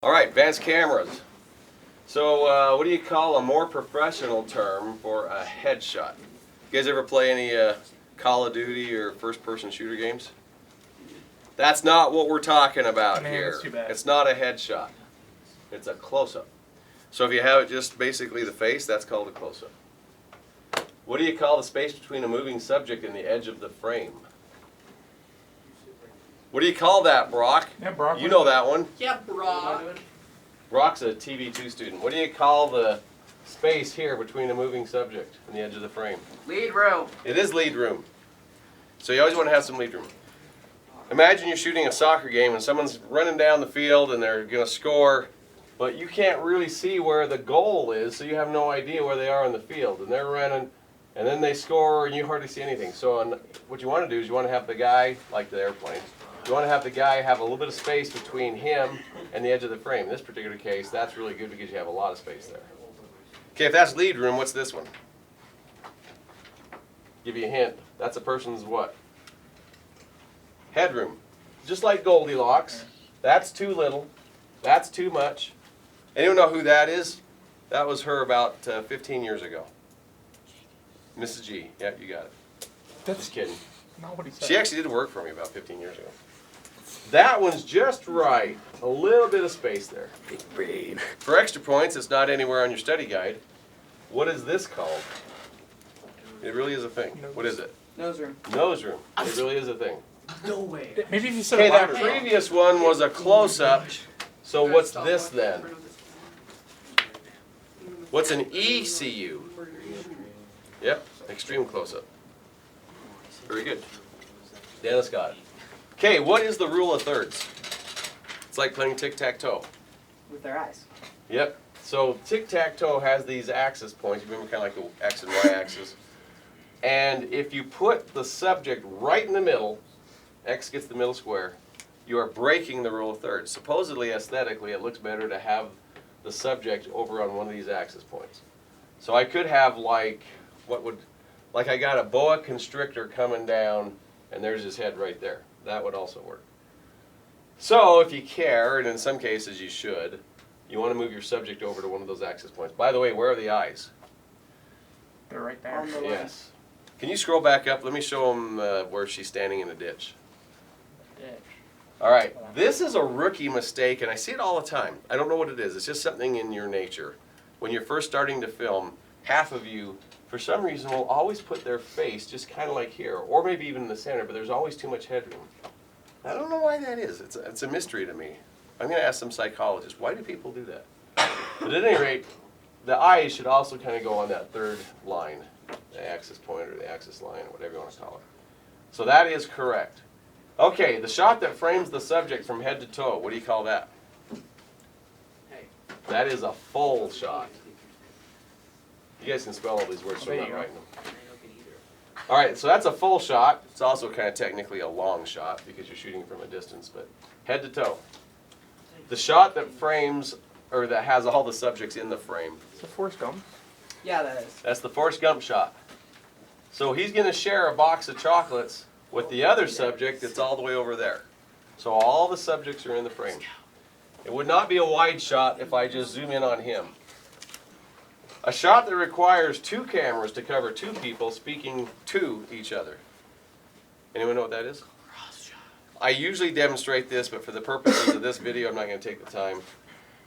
All right, advanced cameras. So what do you call a more professional term for a headshot? You guys ever play any Call of Duty or first-person shooter games? That's not what we're talking about here. That's too bad. It's not a headshot. It's a close-up. So if you have it just basically the face, that's called a close-up. What do you call the space between a moving subject and the edge of the frame? What do you call that, Brock? Yeah, Brock. You know that one. Yeah, Brock. Brock's a TV2 student. What do you call the space here between a moving subject and the edge of the frame? Lead row. It is lead room. So you always want to have some lead room. Imagine you're shooting a soccer game and someone's running down the field and they're going to score, but you can't really see where the goal is, so you have no idea where they are on the field. And they're running, and then they score, and you hardly see anything. So what you want to do is you want to have the guy, like the airplane, you want to have the guy have a little bit of space between him and the edge of the frame. In this particular case, that's really good because you have a lot of space there. Okay, if that's lead room, what's this one? Give you a hint. That's a person's what? Headroom. Just like Goldilocks. That's too little. That's too much. Anyone know who that is? That was her about 15 years ago. Mrs. G. Yeah, you got it. That's Just kidding. not what he said. She actually did work for me about 15 years ago. That one's just right. A little bit of space there. Big brain. For extra points, it's not anywhere on your study guide. What is this called? It really is a thing. What is it? Nose room. Nose room. It really is a thing. No way. Maybe if you said Okay, it that louder. previous one was a close-up. So what's this then? What's an ECU? Yep, extreme close-up. Very good. Dennis got it. Okay, what is the rule of thirds? It's like playing tic-tac-toe. With their eyes. Yep. So tic-tac-toe has these axis points. You remember kind of like the X and Y axis. And if you put the subject right in the middle, X gets the middle square, you are breaking the rule of thirds. Supposedly, aesthetically, it looks better to have the subject over on one of these axis points. So I could have like, like I got a boa constrictor coming down, and there's his head right there. That would also work. So if you care, and in some cases you should, you want to move your subject over to one of those axis points. By the way, where are the eyes? They're right there. On the left. Yes. Can you scroll back up? Let me show them where she's standing in a ditch. All right, this is a rookie mistake, and I see it all the time. I don't know what it is. It's just something in your nature. When you're first starting to film, half of you, for some reason, will always put their face just kind of like here, or maybe even in the center, but there's always too much headroom. I don't know why that is. It's a mystery to me. I'm going to ask some psychologists, why do people do that? But at any rate, the eyes should also kind of go on that third line, the axis point or the axis line, or whatever you want to call it. So that is correct. Okay, the shot that frames the subject from head to toe, what do you call that? That is a full shot. You guys can spell all these words, so I'm not writing them. All right, so that's a full shot. It's also kind of technically a long shot because you're shooting from a distance, but head to toe. The shot that frames, or that has all the subjects in the frame, It's a Forrest Gump. Yeah, that is. that's the Forrest Gump shot. So he's going to share a box of chocolates with the other subject that's all the way over there. So all the subjects are in the frame. It would not be a wide shot if I just zoom in on him. A shot that requires two cameras to cover two people speaking to each other. Anyone know what that is? I usually demonstrate this, but for the purposes of this video, I'm not going to take the time.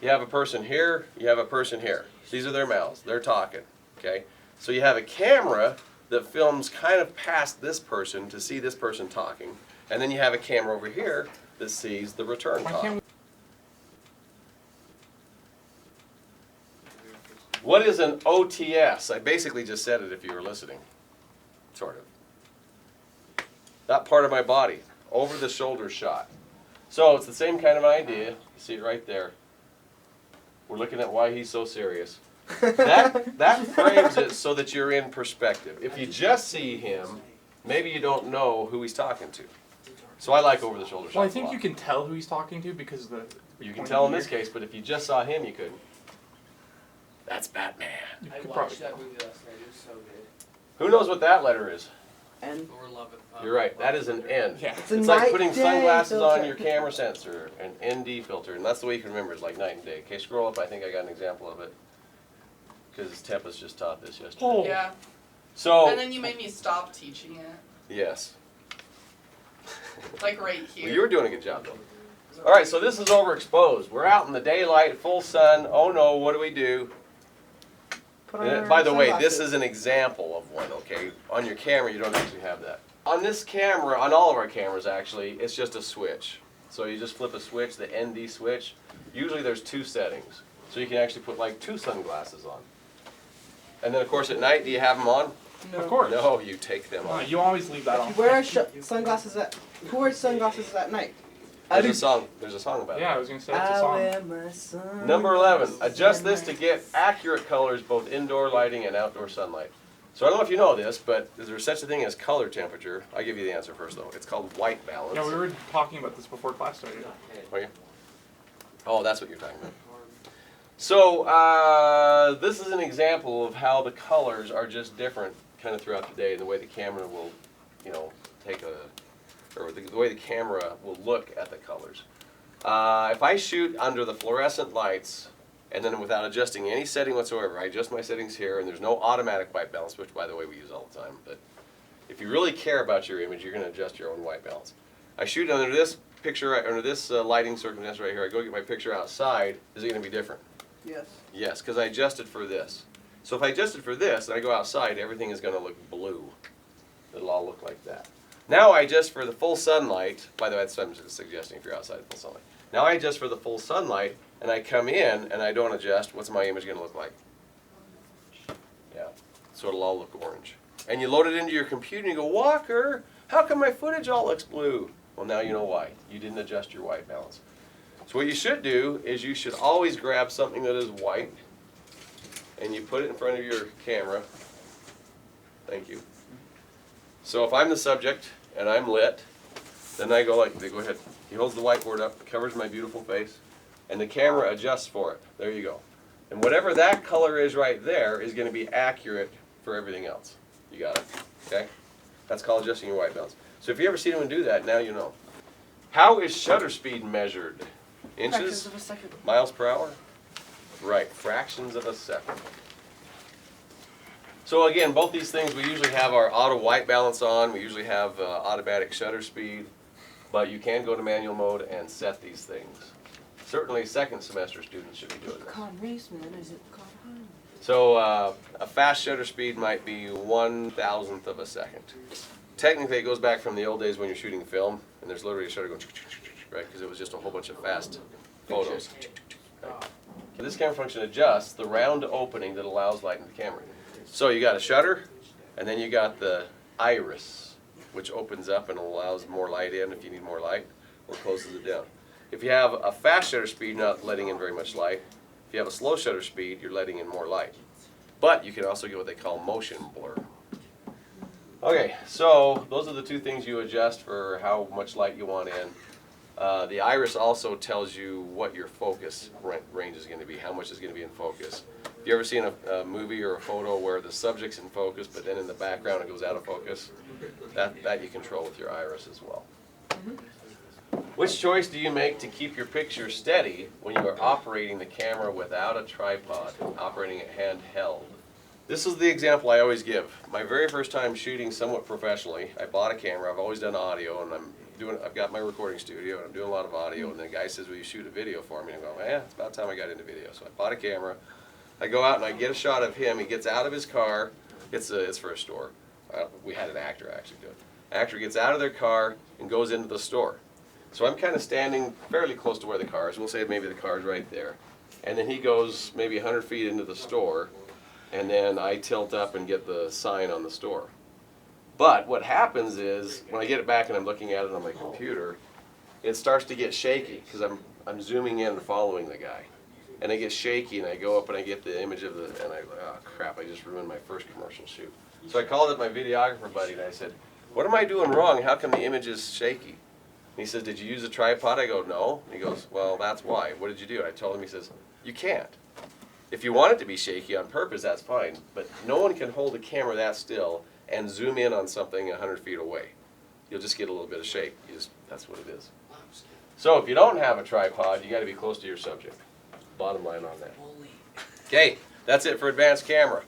You have a person here, you have a person here. These are their mouths, they're talking, okay? So you have a camera that films kind of past this person to see this person talking, and then you have a camera over here that sees the return Why talk. can't What is an OTS? I basically just said it if you were listening, sort of. That part of my body, over the shoulder shot. So it's the same kind of idea. You see it right there. We're looking at why he's so serious. That frames it so that you're in perspective. If you just see him, maybe you don't know who he's talking to. So I like over the shoulder shots. Well, I a think lot. you can tell who he's talking to because of the. You can tell in this case, but if you just saw him, you couldn't. That's Batman. You I could watched probably that movie last night. It was so good. Who knows what that letter is? And Or love it. You're right. That is an N. Yeah. it's a It's like night putting day sunglasses on filter. your camera sensor, an ND filter, and that's the way you can remember. It's like night and day. Okay, scroll up. I think I got an example of it because Tempest just taught this yesterday. Oh. Yeah. So And then you made me stop teaching it. yes. Like right here. Well, you were doing a good job though. All right, so this is overexposed. We're out in the daylight, full sun. Oh no, what do we do? Put on And our by the way, this sunglasses. is an example of one, okay? On your camera, you don't actually have that. On this camera, on all of our cameras actually, it's just a switch. So you just flip a switch, the ND switch. Usually there's two settings. So you can actually put like two sunglasses on. And then of course at night, do you have them on? No. Of course. No, you take them No, off. you always leave that on. You wear sunglasses at. Who wears sunglasses at night? There's a song about Yeah, I that. was gonna say it's a I song. wear my sunglasses Number 11, adjust at this to night. get accurate colors both indoor lighting and outdoor sunlight. So I don't know if you know this, but is there such a thing as color temperature? I'll give you the answer first though. It's called white balance. Yeah, we were talking about this before class started. Are you? Oh, that's what you're talking about. So this is an example of how the colors are just different kind of throughout the day, and the way the camera will, you know, or the way the camera will look at the colors. If I shoot under the fluorescent lights, and then without adjusting any setting whatsoever, I adjust my settings here, and there's no automatic white balance, which by the way we use all the time, but if you really care about your image, you're going to adjust your own white balance. I shoot under this picture, under this lighting circumstance right here, I go get my picture outside, is it going to be different? Yes. Yes, because I adjusted for this. So if I adjusted for this and I go outside, everything is going to look blue. It'll all look like that. Now I adjust for the full sunlight. By the way, that's what I'm just suggesting if you're outside full sunlight. Now I adjust for the full sunlight, and I come in and I don't adjust. What's my image going to look like? Yeah, so it'll all look orange. And you load it into your computer and you go, Walker, how come my footage all looks blue? Well, now you know why. You didn't adjust your white balance. So what you should do is you should always grab something that is white and you put it in front of your camera. Thank you. So if I'm the subject and I'm lit, then I go like, go ahead. He holds the whiteboard up, covers my beautiful face, and the camera adjusts for it. There you go. And whatever that color is right there is going to be accurate for everything else. You got it? Okay? That's called adjusting your white balance. So if you ever see anyone do that, now you know. How is shutter speed measured? Fractions Inches? of a second. Miles per hour? Right, fractions of a second. So again, both these things, we usually have our auto white balance on, we usually have automatic shutter speed, but you can go to manual mode and set these things. Certainly second semester students should be doing this. Con Raceman, is it Con Hine? So a fast shutter speed might be 1,000th of a second. Technically it goes back from the old days when you're shooting film, and there's literally a shutter going, right, because it was just a whole bunch of fast photos. Right. This camera function adjusts the round opening that allows light in the camera. So you got a shutter, and then you got the iris, which opens up and allows more light in if you need more light, or closes it down. If you have a fast shutter speed, not letting in very much light. If you have a slow shutter speed, you're letting in more light. But you can also get what they call motion blur. Okay, so those are the two things you adjust for how much light you want in. The iris also tells you what your focus range is going to be, how much is going to be in focus. Have you ever seen a movie or a photo where the subject's in focus, but then in the background it goes out of focus? That you control with your iris as well. Which choice do you make to keep your picture steady when you are operating the camera without a tripod, operating it handheld? This is the example I always give. My very first time shooting somewhat professionally, I bought a camera. I've always done audio, and I've got my recording studio, and I'm doing a lot of audio. And the guy says, "Will you shoot a video for me?" And I go, "Yeah, it's about time I got into video." So I bought a camera. I go out and I get a shot of him. He gets out of his car. It's for a store. We had an actor actually do it. Actor gets out of their car and goes into the store. So I'm kind of standing fairly close to where the car is. We'll say maybe the car's right there. And then he goes maybe 100 feet into the store, and then I tilt up and get the sign on the store. But what happens is, when I get it back and I'm looking at it on my computer, it starts to get shaky because I'm zooming in and following the guy. And it gets shaky, and I go up and I get the image of and I go, oh crap, I just ruined my first commercial shoot. So I called up my videographer buddy and I said, what am I doing wrong? How come the image is shaky? And he says, did you use a tripod? I go, no. And he goes, well, that's why. What did you do? And I told him, he says, you can't. If you want it to be shaky on purpose, that's fine. But no one can hold a camera that still and zoom in on something 100 feet away. You'll just get a little bit of shake. That's what it is. So if you don't have a tripod, you got to be close to your subject. Bottom line on that. Okay, that's it for advanced camera.